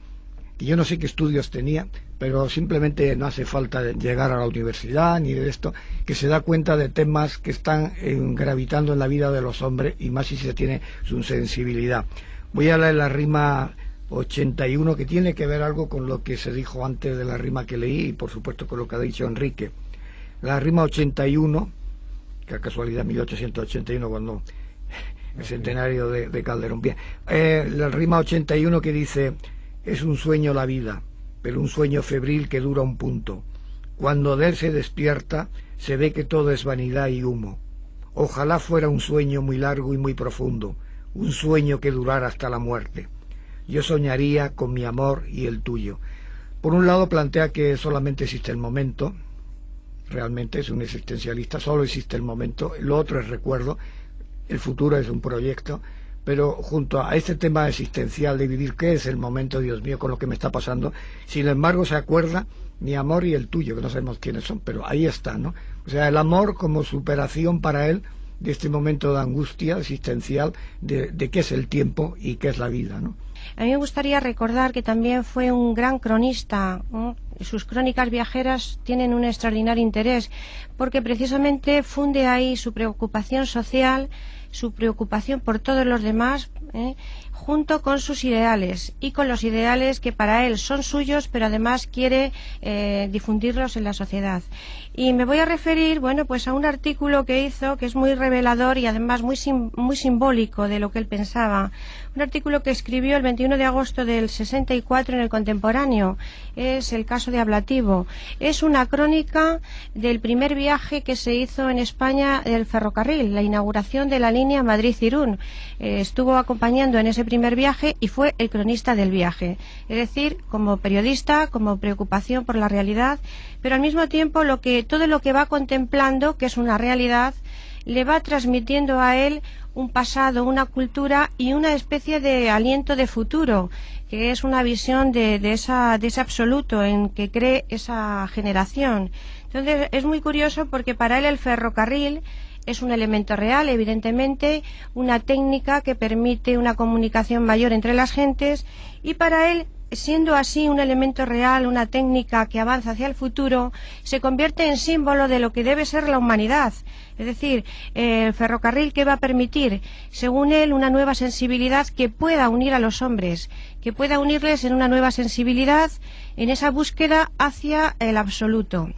que yo no sé qué estudios tenía, pero simplemente no hace falta llegar a la universidad ni de esto, que se da cuenta de temas que están gravitando en la vida de los hombres, y más si se tiene su sensibilidad. Voy a leer la rima 81, que tiene que ver algo con lo que se dijo antes de la rima que leí, y por supuesto con lo que ha dicho Enrique. La rima 81, que a casualidad 1881, cuando el centenario de Calderón. Bien, la rima 81 que dice: es un sueño la vida, pero un sueño febril que dura un punto. Cuando de él se despierta, se ve que todo es vanidad y humo. Ojalá fuera un sueño muy largo y muy profundo, un sueño que durara hasta la muerte. Yo soñaría con mi amor y el tuyo. Por un lado plantea que solamente existe el momento, realmente es un existencialista, solo existe el momento, lo otro es recuerdo, el futuro es un proyecto. Pero junto a este tema existencial de vivir, ¿qué es el momento, Dios mío, con lo que me está pasando? Sin embargo, se acuerda mi amor y el tuyo, que no sabemos quiénes son, pero ahí está, ¿no? O sea, el amor como superación para él de este momento de angustia existencial, de qué es el tiempo y qué es la vida, ¿no? A mí me gustaría recordar que también fue un gran cronista, ¿no? Sus crónicas viajeras tienen un extraordinario interés, porque precisamente funde ahí su preocupación social, su preocupación por todos los demás, junto con sus ideales, y con los ideales que para él son suyos, pero además quiere difundirlos en la sociedad. Y me voy a referir, bueno, pues a un artículo que hizo, que es muy revelador y además muy simbólico de lo que él pensaba. Un artículo que escribió el 21 de agosto del 64 en El Contemporáneo. Es el caso de Ablativo. Es una crónica del primer viaje que se hizo en España del ferrocarril, la inauguración de la línea Madrid-Irún. Estuvo acompañando en ese primer viaje y fue el cronista del viaje. Es decir, como periodista, como preocupación por la realidad, pero al mismo tiempo todo lo que va contemplando, que es una realidad, le va transmitiendo a él un pasado, una cultura y una especie de aliento de futuro, que es una visión de ese absoluto en que cree esa generación. Entonces es muy curioso, porque para él el ferrocarril es un elemento real, evidentemente, una técnica que permite una comunicación mayor entre las gentes, y para él, siendo así un elemento real, una técnica que avanza hacia el futuro, se convierte en símbolo de lo que debe ser la humanidad. Es decir, el ferrocarril, que va a permitir, según él, una nueva sensibilidad que pueda unir a los hombres, que pueda unirles en una nueva sensibilidad, en esa búsqueda hacia el absoluto.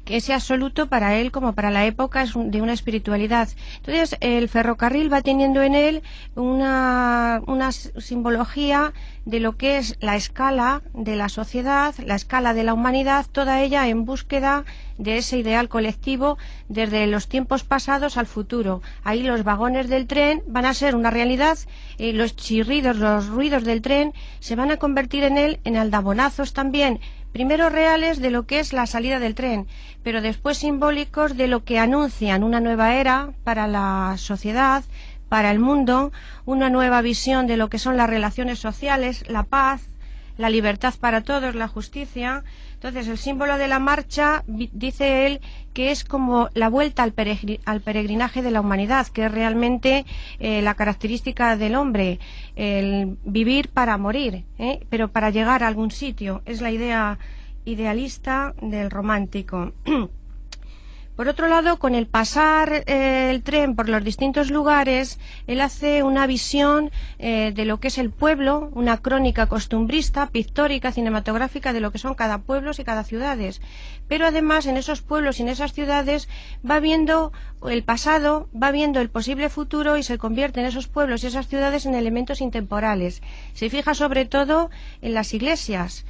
Que ese absoluto para él, como para la época, es de una espiritualidad. Entonces, el ferrocarril va teniendo en él una simbología de lo que es la escala de la sociedad, la escala de la humanidad, toda ella en búsqueda de ese ideal colectivo desde los tiempos pasados al futuro. Ahí los vagones del tren van a ser una realidad, los chirridos, los ruidos del tren se van a convertir en él en aldabonazos también, primero reales de lo que es la salida del tren, pero después simbólicos de lo que anuncian una nueva era para la sociedad, para el mundo, una nueva visión de lo que son las relaciones sociales, la paz, la libertad para todos, la justicia. Entonces, el símbolo de la marcha, dice él, que es como la vuelta al peregrinaje de la humanidad, que es realmente la característica del hombre, el vivir para morir, pero para llegar a algún sitio. Es la idea idealista del romántico. Por otro lado, con el pasar el tren por los distintos lugares, él hace una visión de lo que es el pueblo, una crónica costumbrista, pictórica, cinematográfica de lo que son cada pueblo y cada ciudades. Pero además en esos pueblos y en esas ciudades va viendo el pasado, va viendo el posible futuro y se convierte en esos pueblos y esas ciudades en elementos intemporales. Se fija sobre todo en las iglesias.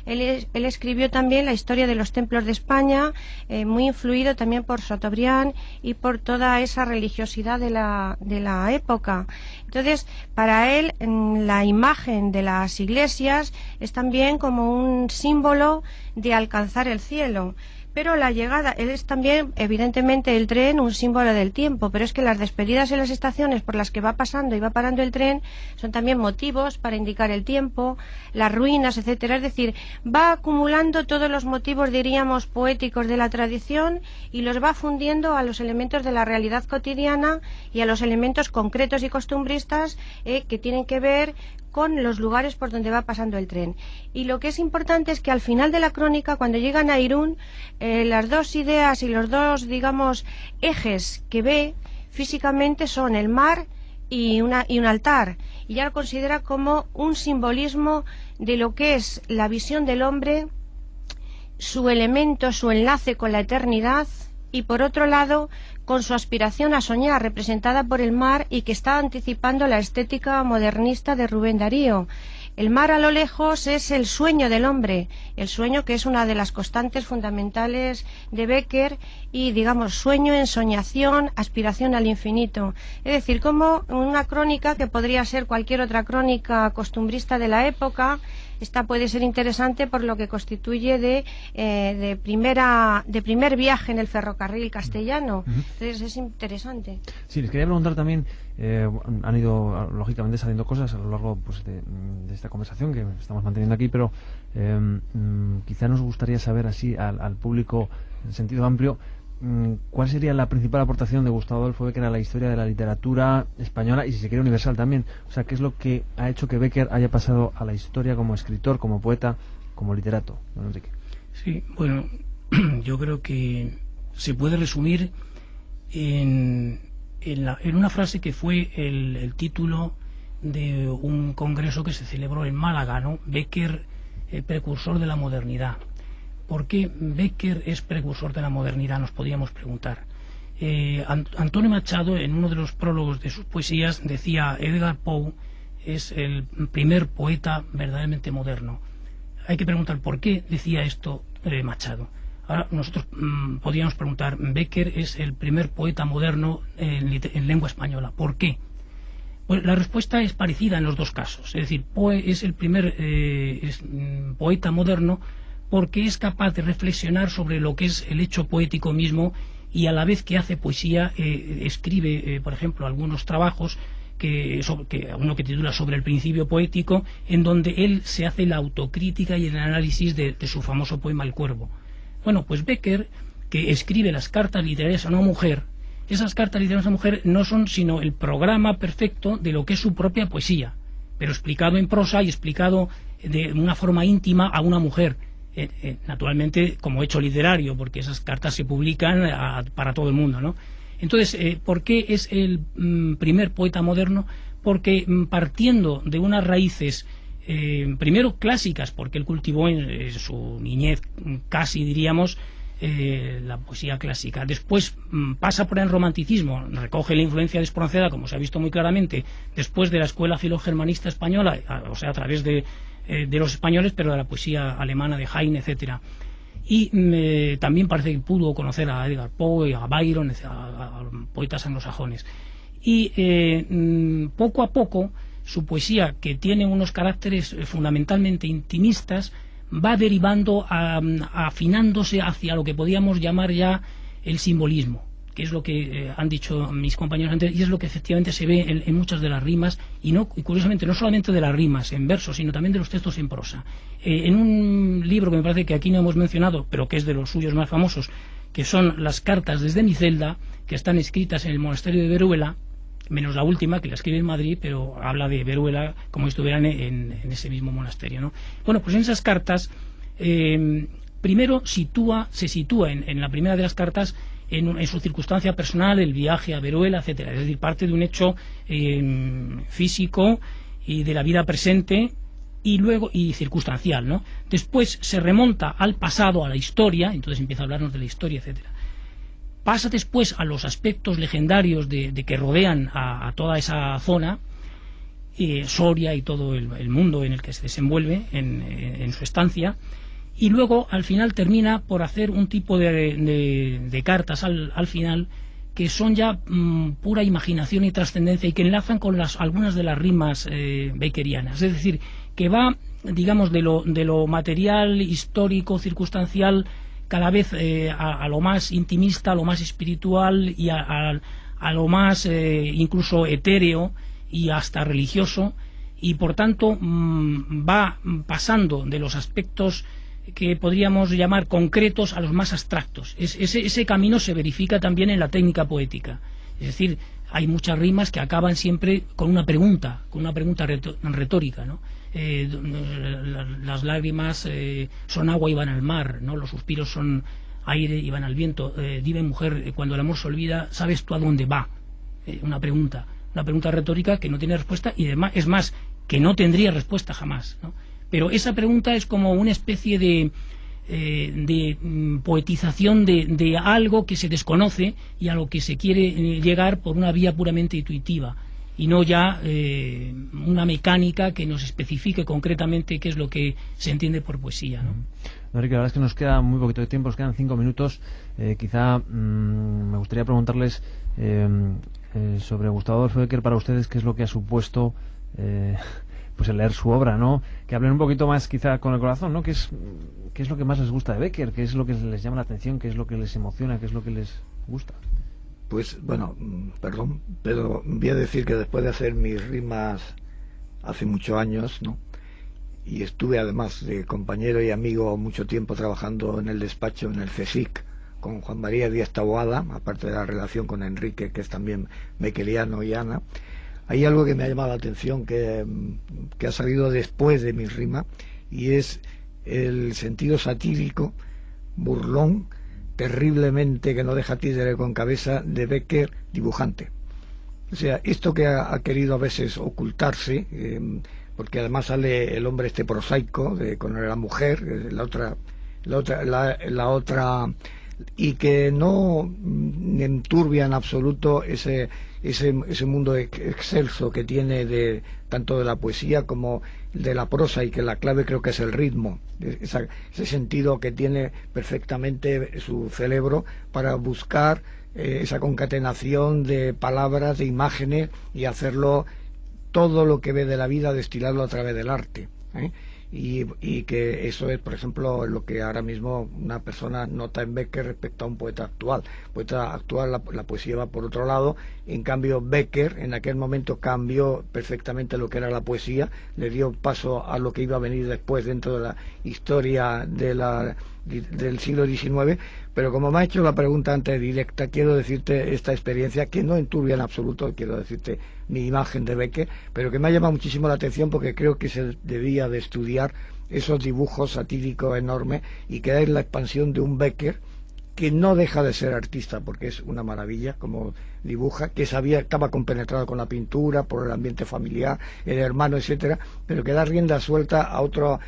Él escribió también la historia de los templos de España, muy influido también por Chateaubriand y por toda esa religiosidad de la época. Entonces, para él, la imagen de las iglesias es también como un símbolo de alcanzar el cielo. Pero la llegada, él es también, evidentemente, el tren, un símbolo del tiempo, pero es que las despedidas en las estaciones por las que va pasando y va parando el tren son también motivos para indicar el tiempo, las ruinas, etcétera. Es decir, va acumulando todos los motivos, diríamos, poéticos de la tradición y los va fundiendo a los elementos de la realidad cotidiana y a los elementos concretos y costumbristas que tienen que ver con los lugares por donde va pasando el tren. Y lo que es importante es que al final de la crónica, cuando llegan a Irún, las dos ideas y los dos, digamos, ejes que ve físicamente son el mar y un altar. Y ya lo considera como un simbolismo de lo que es la visión del hombre, su elemento, su enlace con la eternidad, y por otro lado con su aspiración a soñar, representada por el mar y que está anticipando la estética modernista de Rubén Darío. El mar a lo lejos es el sueño del hombre, el sueño que es una de las constantes fundamentales de Bécquer y, digamos, sueño, ensoñación, aspiración al infinito. Es decir, como una crónica que podría ser cualquier otra crónica costumbrista de la época, esta puede ser interesante por lo que constituye de primer viaje en el ferrocarril castellano. Entonces es interesante. Sí, les quería preguntar también, han ido lógicamente saliendo cosas a lo largo pues, de esta conversación que estamos manteniendo aquí, pero quizá nos gustaría saber así al público en sentido amplio, ¿cuál sería la principal aportación de Gustavo Adolfo Bécquer a la historia de la literatura española y, si se quiere, universal también? O sea, ¿qué es lo que ha hecho que Bécquer haya pasado a la historia como escritor, como poeta, como literato? Don Enrique. Sí, bueno, yo creo que se puede resumir en una frase que fue el título de un congreso que se celebró en Málaga, ¿no? Bécquer, precursor de la modernidad. ¿Por qué Bécquer es precursor de la modernidad? Nos podíamos preguntar. Antonio Machado, en uno de los prólogos de sus poesías, decía: Edgar Poe es el primer poeta verdaderamente moderno. Hay que preguntar por qué decía esto Machado. Ahora nosotros podríamos preguntar: Bécquer es el primer poeta moderno en lengua española. ¿Por qué? Pues la respuesta es parecida en los dos casos. Es decir, Poe es el primer poeta moderno porque es capaz de reflexionar sobre lo que es el hecho poético mismo y a la vez que hace poesía escribe, por ejemplo, algunos trabajos uno que titula Sobre el principio poético, en donde él se hace la autocrítica y el análisis de su famoso poema El Cuervo. Bueno, pues Bécquer, que escribe las cartas literarias a una mujer, esas cartas literarias a una mujer no son sino el programa perfecto de lo que es su propia poesía, pero explicado en prosa y explicado de una forma íntima a una mujer. Naturalmente como hecho literario, porque esas cartas se publican para todo el mundo, ¿no? Entonces, ¿por qué es el primer poeta moderno? Porque partiendo de unas raíces primero clásicas, porque él cultivó en su niñez casi, diríamos, la poesía clásica. Después pasa por el romanticismo, recoge la influencia de Espronceda, como se ha visto muy claramente, después de la escuela filogermanista española, o sea, a través de los españoles, pero de la poesía alemana de Heine, etcétera. Y también parece que pudo conocer a Edgar Poe, a Byron, a poetas anglosajones. Y poco a poco su poesía, que tiene unos caracteres fundamentalmente intimistas, va derivando, afinándose hacia lo que podíamos llamar ya el simbolismo, que es lo que han dicho mis compañeros antes, y es lo que efectivamente se ve en muchas de las rimas, y curiosamente no solamente de las rimas en verso, sino también de los textos en prosa. En un libro que me parece que aquí no hemos mencionado, pero que es de los suyos más famosos, que son las cartas desde mi celda, que están escritas en el monasterio de Veruela, menos la última, que la escribe en Madrid, pero habla de Veruela como si estuvieran en ese mismo monasterio, ¿no? Bueno, pues en esas cartas, primero se sitúa en la primera de las cartas en su circunstancia personal, el viaje a Veruela, etcétera. Es decir, parte de un hecho físico y de la vida presente y circunstancial, ¿no? Después se remonta al pasado, a la historia, entonces empieza a hablarnos de la historia, etcétera. Pasa después a los aspectos legendarios de que rodean a toda esa zona, Soria y todo el mundo en el que se desenvuelve en su estancia, y luego al final termina por hacer un tipo de cartas al final que son ya pura imaginación y trascendencia, y que enlazan con algunas de las rimas beckerianas. Es decir, que va, digamos, de lo material, histórico, circunstancial, cada vez a lo más intimista, a lo más espiritual y a lo más incluso etéreo y hasta religioso, y por tanto va pasando de los aspectos que podríamos llamar concretos a los más abstractos. Ese camino se verifica también en la técnica poética. Es decir, hay muchas rimas que acaban siempre con una pregunta retórica, ¿no? Las lágrimas son agua y van al mar, ¿no? Los suspiros son aire y van al viento. Dime, mujer, cuando el amor se olvida, ¿sabes tú a dónde va? Una pregunta retórica que no tiene respuesta, y además, es más, que no tendría respuesta jamás, ¿no? Pero esa pregunta es como una especie de poetización de algo que se desconoce y a lo que se quiere llegar por una vía puramente intuitiva, y no ya una mecánica que nos especifique concretamente qué es lo que se entiende por poesía, ¿no? Enrique, la verdad es que nos queda muy poquito de tiempo, nos quedan 5 minutos. Quizá me gustaría preguntarles sobre Gustavo Adolfo Bécquer, para ustedes, qué es lo que ha supuesto pues el leer su obra, ¿no? Que hablen un poquito más quizá con el corazón, ¿no? ¿Qué es lo que más les gusta de Bécquer? ¿Qué es lo que les llama la atención? ¿Qué es lo que les emociona? ¿Qué es lo que les gusta? Pues bueno, perdón, pero voy a decir que después de hacer mis rimas hace muchos años, ¿no? Y estuve además de compañero y amigo mucho tiempo trabajando en el despacho, en el CSIC, con Juan María Díaz Taboada, aparte de la relación con Enrique, que es también beckeriano, y Ana. Hay algo que me ha llamado la atención, que ha salido después de mis rimas, y es el sentido satírico, burlón, terriblemente, que no deja títere con cabeza, de Bécquer, dibujante. O sea, esto que ha querido a veces ocultarse, porque además sale el hombre este prosaico con la mujer, la otra, y que no enturbia en absoluto ese mundo excelso que tiene tanto de la poesía como de la prosa, y que la clave creo que es el ritmo, ese sentido que tiene perfectamente su cerebro para buscar esa concatenación de palabras, de imágenes, y hacerlo todo lo que ve de la vida, destilarlo a través del arte, ¿eh? Y que eso es, por ejemplo, lo que ahora mismo una persona nota en Bécquer respecto a un poeta actual. Poeta actual, la poesía va por otro lado. En cambio, Bécquer en aquel momento cambió perfectamente lo que era la poesía, le dio paso a lo que iba a venir después dentro de la historia del siglo XIX. Pero como me ha hecho la pregunta antes directa, quiero decirte esta experiencia, que no enturbia en absoluto, quiero decirte mi imagen de Bécquer, pero que me ha llamado muchísimo la atención, porque creo que se debía de estudiar esos dibujos satíricos enormes, y que es la expansión de un Bécquer que no deja de ser artista, porque es una maravilla como dibuja, que estaba compenetrado con la pintura, por el ambiente familiar, el hermano, etcétera, pero que da rienda suelta a otra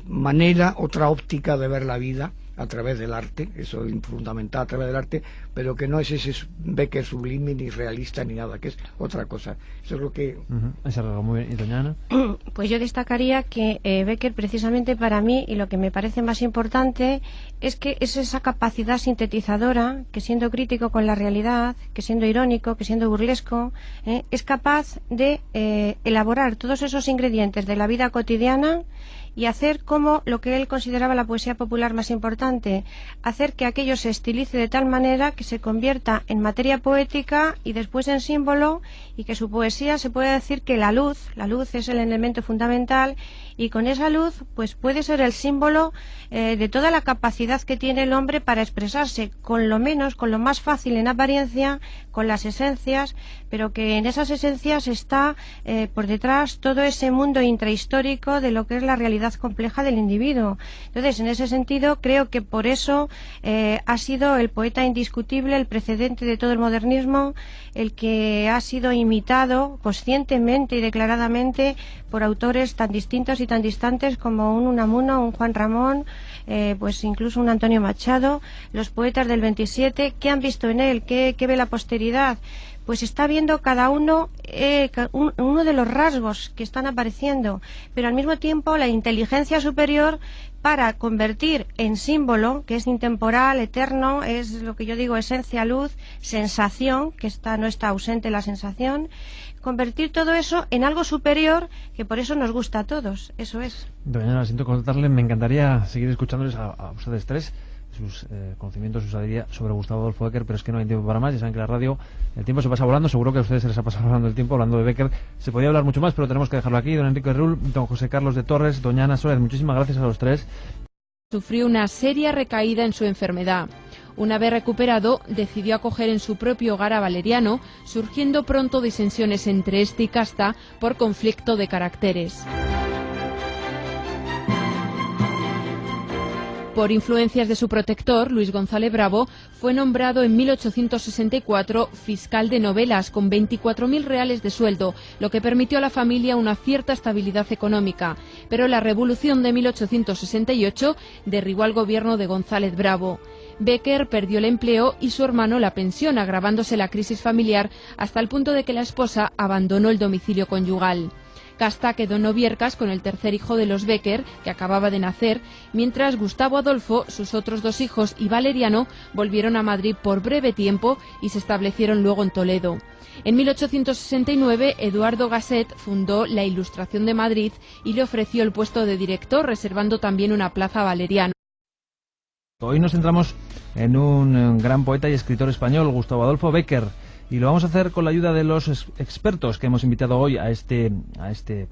manera, otra óptica de ver la vida a través del arte, eso es fundamental, a través del arte, pero que no es ese Bécquer sublime ni realista ni nada, que es otra cosa. Eso es lo que... Es algo muy bien. ¿Y doña Ana? Pues yo destacaría que Bécquer, precisamente para mí, y lo que me parece más importante, es que es esa capacidad sintetizadora, que siendo crítico con la realidad, que siendo irónico, que siendo burlesco, es capaz de elaborar todos esos ingredientes de la vida cotidiana y hacer como lo que él consideraba la poesía popular más importante, hacer que aquello se estilice de tal manera que se convierta en materia poética y después en símbolo, y que su poesía se puede decir que la luz es el elemento fundamental, y con esa luz pues puede ser el símbolo de toda la capacidad que tiene el hombre para expresarse con lo más fácil en apariencia, con las esencias, pero que en esas esencias está por detrás todo ese mundo intrahistórico de lo que es la realidad personalidad compleja del individuo. Entonces, en ese sentido, creo que por eso ha sido el poeta indiscutible, el precedente de todo el modernismo, el que ha sido imitado conscientemente y declaradamente por autores tan distintos y tan distantes como un Unamuno, un Juan Ramón, pues incluso un Antonio Machado, los poetas del 27. ¿Qué han visto en él? ¿Qué ve la posteridad? Pues está viendo cada uno uno de los rasgos que están apareciendo, pero al mismo tiempo la inteligencia superior para convertir en símbolo, que es intemporal, eterno, es lo que yo digo esencia, luz, sensación, que no está ausente la sensación, convertir todo eso en algo superior, que por eso nos gusta a todos. Eso es. Doña Ana, siento contarle, me encantaría seguir escuchándoles a ustedes tres, sus conocimientos, su sabiduría sobre Gustavo Adolfo Bécquer, pero es que no hay tiempo para más. Ya saben que la radio, el tiempo se pasa volando. Seguro que a ustedes se les ha pasado volando el tiempo hablando de Bécquer. Se podía hablar mucho más, pero tenemos que dejarlo aquí. Don Enrique Rull, don José Carlos de Torres, doña Ana Suárez, muchísimas gracias a los tres. Sufrió una seria recaída en su enfermedad. Una vez recuperado, decidió acoger en su propio hogar a Valeriano, surgiendo pronto disensiones entre este y Casta por conflicto de caracteres. Por influencias de su protector, Luis González Bravo, fue nombrado en 1864 fiscal de novelas con 24.000 reales de sueldo, lo que permitió a la familia una cierta estabilidad económica. Pero la revolución de 1868 derribó al gobierno de González Bravo. Bécquer perdió el empleo y su hermano la pensión, agravándose la crisis familiar hasta el punto de que la esposa abandonó el domicilio conyugal. Casta quedó en Noviercas con el tercer hijo de los Bécquer, que acababa de nacer, mientras Gustavo Adolfo, sus otros dos hijos y Valeriano volvieron a Madrid por breve tiempo y se establecieron luego en Toledo. En 1869, Eduardo Gasset fundó la Ilustración de Madrid y le ofreció el puesto de director, reservando también una plaza a Valeriano. Hoy nos centramos en un gran poeta y escritor español, Gustavo Adolfo Bécquer. Y lo vamos a hacer con la ayuda de los expertos que hemos invitado hoy a este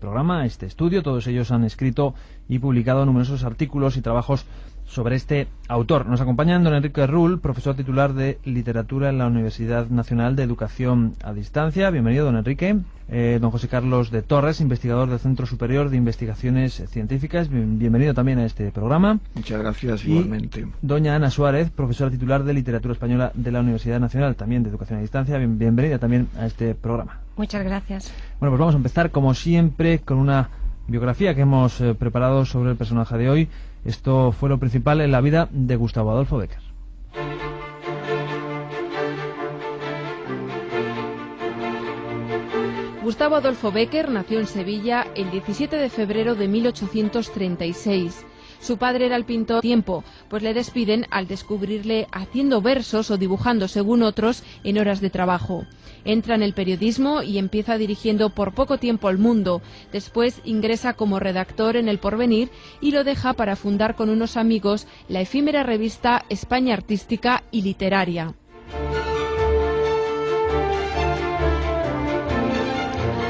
programa, a este estudio. Todos ellos han escrito y publicado numerosos artículos y trabajos sobre este autor. Nos acompañan don Enrique Rull, profesor titular de Literatura en la Universidad Nacional de Educación a Distancia. Bienvenido, don Enrique. Don José Carlos de Torres, investigador del Centro Superior de Investigaciones Científicas. Bienvenido también a este programa. Muchas gracias, igualmente. Doña Ana Suárez, profesora titular de Literatura Española de la Universidad Nacional, también de Educación a Distancia. Bienvenida también a este programa. Muchas gracias. Bueno, pues vamos a empezar, como siempre, con una biografía que hemos preparado sobre el personaje de hoy. Esto fue lo principal en la vida de Gustavo Adolfo Bécquer. Gustavo Adolfo Bécquer nació en Sevilla el 17 de febrero de 1836. Su padre era el pintor tiempo, pues le despiden al descubrirle haciendo versos o dibujando, según otros, en horas de trabajo. Entra en el periodismo y empieza dirigiendo por poco tiempo El Mundo. Después ingresa como redactor en El Porvenir y lo deja para fundar con unos amigos la efímera revista España Artística y Literaria.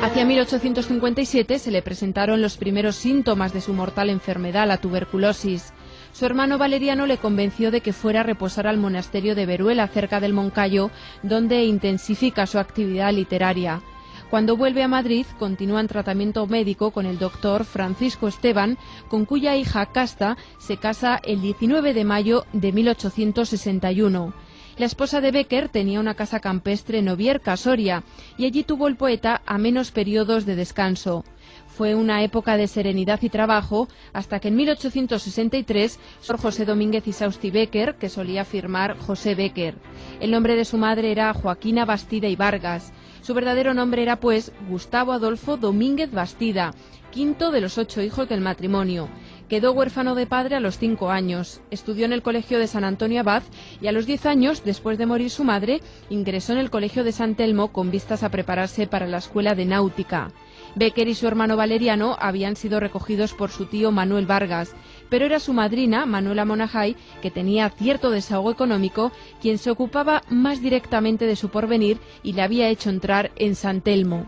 Hacia 1857 se le presentaron los primeros síntomas de su mortal enfermedad, la tuberculosis. Su hermano Valeriano le convenció de que fuera a reposar al monasterio de Veruela, cerca del Moncayo, donde intensifica su actividad literaria. Cuando vuelve a Madrid, continúa en tratamiento médico con el doctor Francisco Esteban, con cuya hija Casta se casa el 19 de mayo de 1861. La esposa de Bécquer tenía una casa campestre en Ovierca, Soria, y allí tuvo el poeta a menos periodos de descanso. Fue una época de serenidad y trabajo, hasta que en 1863 Sor José Domínguez y Sausti Bécquer, que solía firmar José Bécquer. El nombre de su madre era Joaquina Bastida y Vargas. Su verdadero nombre era, pues, Gustavo Adolfo Domínguez Bastida, quinto de los 8 hijos del matrimonio. Quedó huérfano de padre a los 5 años. Estudió en el Colegio de San Antonio Abad y a los 10 años, después de morir su madre, ingresó en el Colegio de San Telmo con vistas a prepararse para la Escuela de Náutica. Bécquer y su hermano Valeriano habían sido recogidos por su tío Manuel Vargas, pero era su madrina, Manuela Monajay, que tenía cierto desahogo económico, quien se ocupaba más directamente de su porvenir y le había hecho entrar en San Telmo.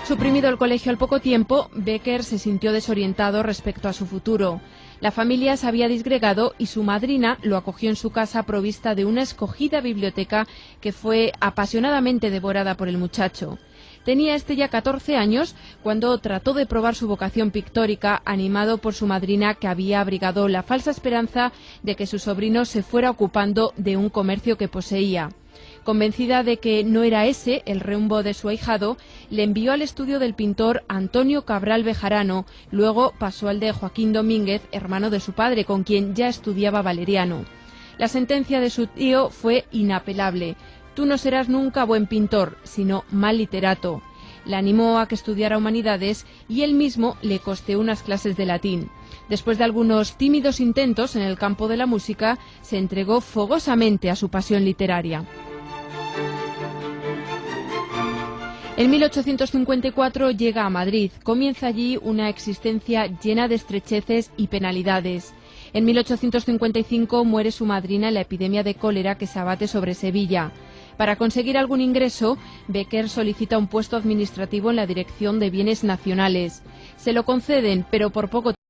Suprimido el colegio al poco tiempo, Bécquer se sintió desorientado respecto a su futuro. La familia se había disgregado y su madrina lo acogió en su casa provista de una escogida biblioteca que fue apasionadamente devorada por el muchacho. Tenía este ya 14 años cuando trató de probar su vocación pictórica, animado por su madrina, que había abrigado la falsa esperanza de que su sobrino se fuera ocupando de un comercio que poseía. Convencida de que no era ese el rumbo de su ahijado, le envió al estudio del pintor Antonio Cabral Bejarano, luego pasó al de Joaquín Domínguez, hermano de su padre, con quien ya estudiaba valeriano. La sentencia de su tío fue inapelable: tú no serás nunca buen pintor, sino mal literato. La animó a que estudiara humanidades y él mismo le costeó unas clases de latín. Después de algunos tímidos intentos en el campo de la música, se entregó fogosamente a su pasión literaria. En 1854 llega a Madrid. Comienza allí una existencia llena de estrecheces y penalidades. En 1855 muere su madrina en la epidemia de cólera que se abate sobre Sevilla. Para conseguir algún ingreso, Bécquer solicita un puesto administrativo en la Dirección de Bienes Nacionales. Se lo conceden, pero por poco tiempo.